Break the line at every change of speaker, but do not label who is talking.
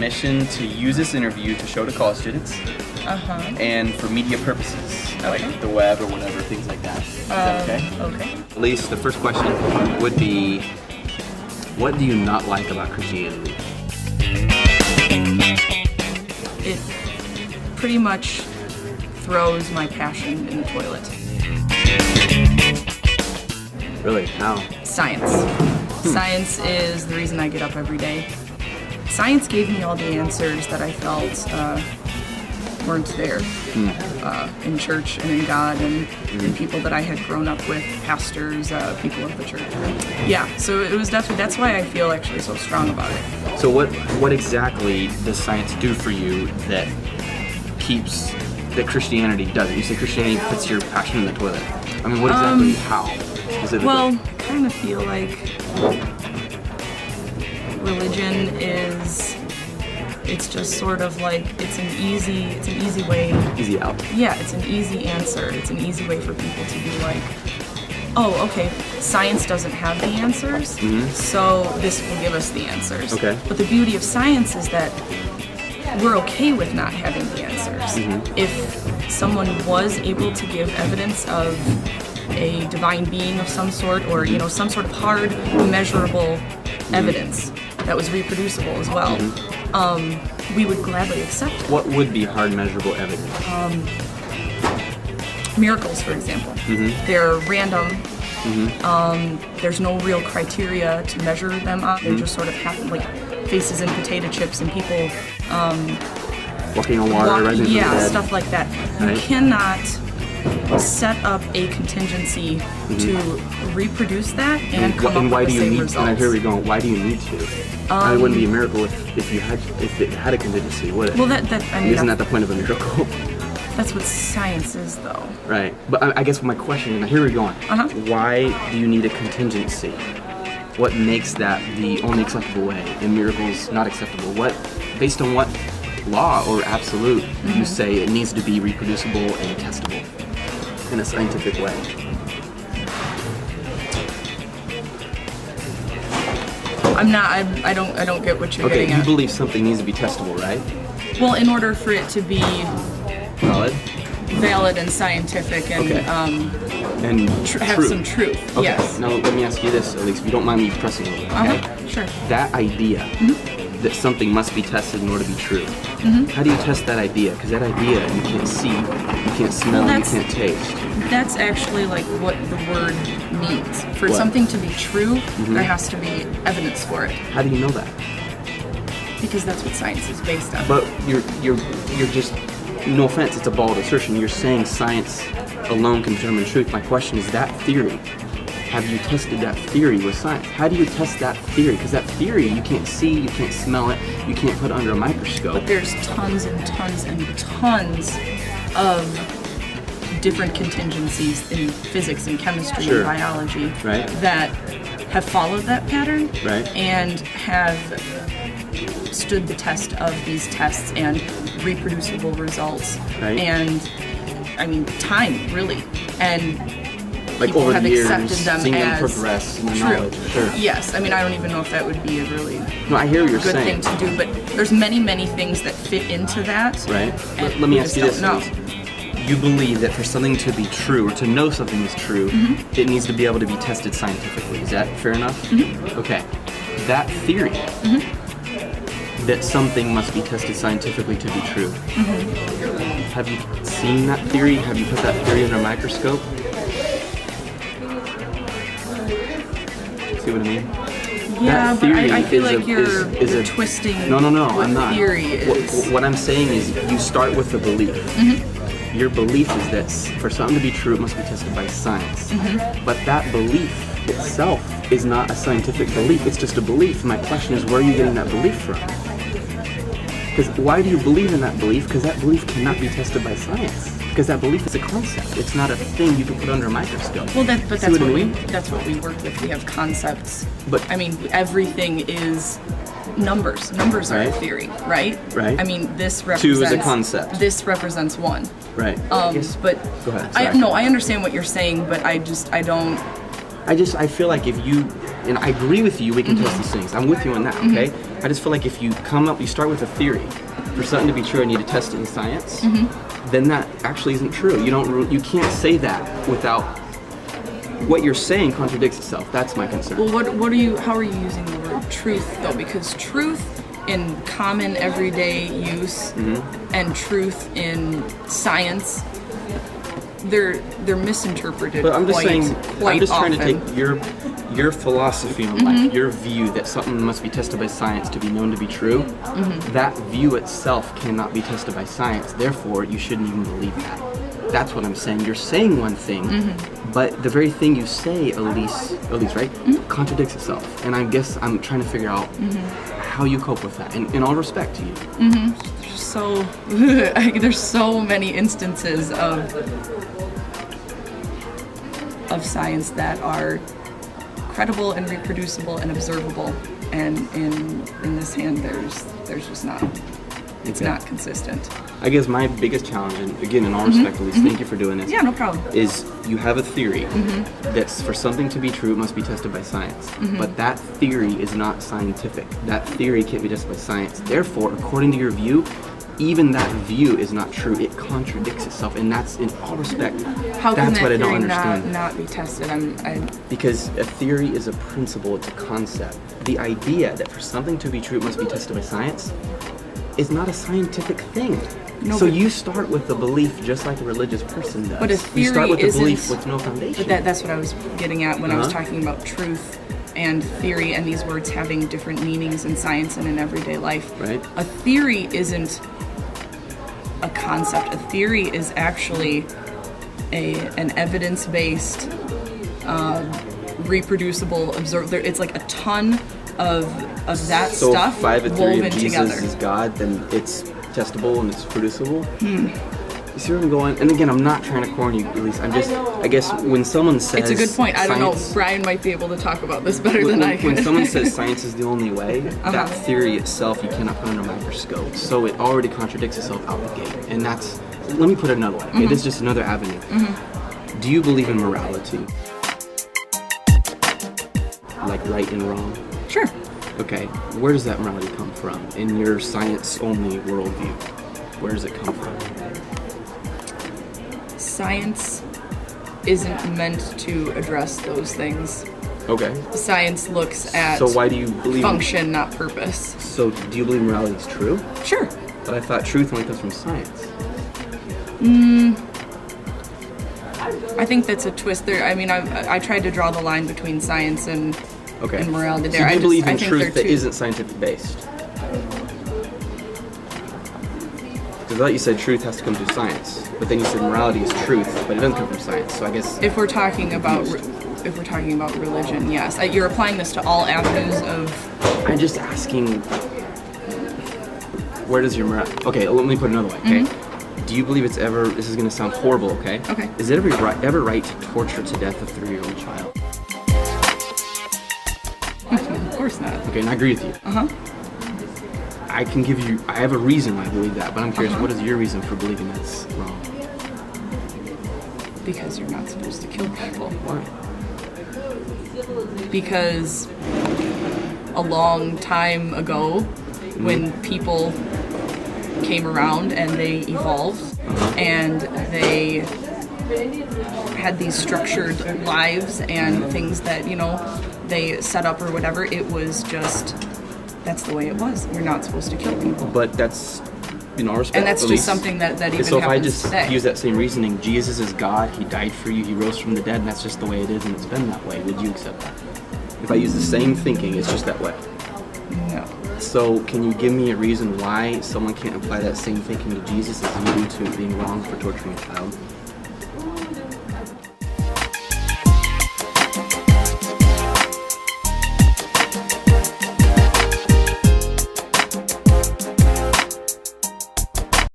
permission to use this interview to show to college students and for media purposes, like the web or whatever, things like that. Is that okay?
Okay.
At least the first question would be, what do you not like about Christianity?
It pretty much throws my passion in the toilet.
Really? How?
Science. Science is the reason I get up every day. Science gave me all the answers that I felt weren't there in church and in God and in people that I had grown up with, pastors, people of the church. Yeah, so it was definitely, that's why I feel actually so strong about it.
So what exactly does science do for you that Christianity doesn't? You say Christianity puts your passion in the toilet. I mean, what exactly, how specifically?
Well, I kind of feel like religion it's just sort of like, it's an easy way.
Easy out.
Yeah, it's an easy answer. It's an easy way for people to be like, oh, okay, science doesn't have the answers, so this will give us the answers.
Okay.
But the beauty of science is that we're okay with not having the answers. If someone was able to give evidence of a divine being of some sort, or some sort of hard, measurable evidence that was reproducible as well, we would gladly accept it.
What would be hard, measurable evidence?
Miracles, for example. They're random. There's no real criteria to measure them on. They just sort of happen, like faces in potato chips and people
Walking on water, rising from the dead.
Stuff like that. You cannot set up a contingency to reproduce that and come up with the same results.
And here we go. Why do you need to? It wouldn't be a miracle if it had a contingency, would it?
Well,
isn't that the point of a miracle?
That's what science is, though.
Right. But I guess my question, and here we're going. Why do you need a contingency? What makes that the only acceptable way and miracles not acceptable? Based on what law or absolute you say it needs to be reproducible and testable in a scientific way?
I don't get what you're getting at.
Okay, you believe something needs to be testable, right?
Well, in order for it to be
valid
and scientific and
have
true. Some truth.
Okay.
Yes.
Now let me ask you this, at least if you don't mind me pressing a little. Okay?
Sure.
That idea that something must be tested in order to be true. How do you test that idea? Because that idea you can't see, you can't smell, you can't taste.
That's actually like what the word means. For something to be true, there has to be evidence for it.
How do you know that?
Because that's what science is based on.
But you're just, no offense, it's a bald assertion. You're saying science alone can determine truth. My question is that theory. Have you tested that theory with science? How do you test that theory? Because that theory you can't see, you can't smell it, you can't put it under a microscope.
But there's tons and tons and tons of different contingencies in physics and chemistry and biology that have followed that pattern and have stood the test of these tests and reproducible results and time really, and people
over
have
the years,
accepted them
seeing
as
them progress in the
true.
Knowledge. Sure.
Yes, I don't even know if that would be a really
I hear what you're
good
saying.
thing to do, but there's many things that fit into that.
Right.
And
let me ask you this.
No.
You believe that for something to be true, or to know something is true, it needs to be able to be tested scientifically. Is that fair enough? Okay. That theory, that something must be tested scientifically to be true. Have you seen that theory? Have you put that theory under a microscope? See what I mean?
Yeah, but I feel like you're twisting
No,
what
I'm not.
Theory is.
What I'm saying is you start with a belief. Your belief is that for something to be true, it must be tested by science. But that belief itself is not a scientific belief. It's just a belief. My question is, where are you getting that belief from? Because why do you believe in that belief? Because that belief cannot be tested by science. Because that belief is a concept. It's not a thing you can put under a microscope.
Well, that's what we work with. We have concepts. But everything is numbers. Numbers are a theory, right?
Right.
This represents
2 is a concept.
This represents 1.
Right.
But
go ahead.
I understand what you're saying, but I don't.
I feel like if you, and I agree with you, we can test these things. I'm with you on that, okay? I just feel like if you start with a theory. For something to be true, I need to test it in science. Then that actually isn't true. You can't say that without what you're saying contradicts itself. That's my concern.
Well, how are you using the word truth though? Because truth in common everyday use and truth in science, they're misinterpreted.
But I'm just
quite
I'm just
often.
trying to take your philosophy on life, your view that something must be tested by science to be known to be true. That view itself cannot be tested by science. Therefore, you shouldn't even believe that. That's what I'm saying. You're saying one thing, but the very thing you say, Elise, right, contradicts itself. And I guess I'm trying to figure out how you cope with that. And in all respect to you.
So there's so many instances of science that are credible and reproducible and observable, and in this hand there's just not. It's not consistent.
I guess my biggest challenge, and again, in all respect, Elise, thank you for doing this.
Yeah, no problem.
Is you have a theory that's for something to be true, it must be tested by science. But that theory is not scientific. That theory can't be tested by science. Therefore, according to your view, even that view is not true. It contradicts itself, and that's in all respect.
How
that's
can
what I
that
don't
theory
understand.
not be tested?
Because a theory is a principle, it's a concept. The idea that for something to be true, it must be tested by science is not a scientific thing.
No,
so you start with the belief just like a religious person does.
But a theory
you start with
isn't,
the belief with no foundation.
But that's what I was getting at when I was talking about truth and theory and these words having different meanings in science and in everyday life.
Right.
A theory isn't a concept. A theory is actually an evidence-based, reproducible, it's like a ton of that
so
stuff
if I have a theory
woven
of Jesus
together.
is God, then it's testable and it's producible. You see where I'm going? And again, I'm not trying to corner you, Elise. I guess when someone says
It's a good point. I don't know.
science-
Brian might be able to talk about this better than I can.
When someone says science is the only way, that theory itself you cannot put under a microscope. So it already contradicts itself out the gate. And that's, let me put it another way. Okay? This is just another avenue. Do you believe in morality? Like right and wrong?
Sure.
Okay, where does that morality come from in your science-only worldview? Where does it come from?
Science isn't meant to address those things.
Okay.
Science looks at
So why do you believe
function, not purpose.
So do you believe morality is true?
Sure.
But I thought truth only comes from science.
I think that's a twist there. I mean, I tried to draw the line between science and morality there.
So you believe in
I think
truth that
two-
isn't scientific based? Because I thought you said truth has to come through science, but then you said morality is truth, but it doesn't come from science. So I guess
if we're talking about religion, yes. You're applying this to all avenues of.
I'm just asking, where does your morality? Okay, let me put it another way. Okay, do you believe it's ever? This is going to sound horrible. Okay.
Okay.
Is it ever right to torture to death a 3-year-old child?
Of course not.
Okay, and I agree with you. I have a reason why I believe that, but I'm curious, what is your reason for believing that's wrong?
Because you're not supposed to kill people.
Why?
Because a long time ago, when people came around and they evolved and they had these structured lives and things that, they set up or whatever, it was just, that's the way it was. You're not supposed to kill people.
But that's, in all respect,
And that's
at
just
least-
something that even
So if I
happens
just
today.
use that same reasoning, Jesus is God, He died for you, He rose from the dead, and that's just the way it is, and it's been that way, would you accept that? If I use the same thinking, it's just that way.
No.
So can you give me a reason why someone can't apply that same thinking to Jesus as you do to being wrong for torturing a child?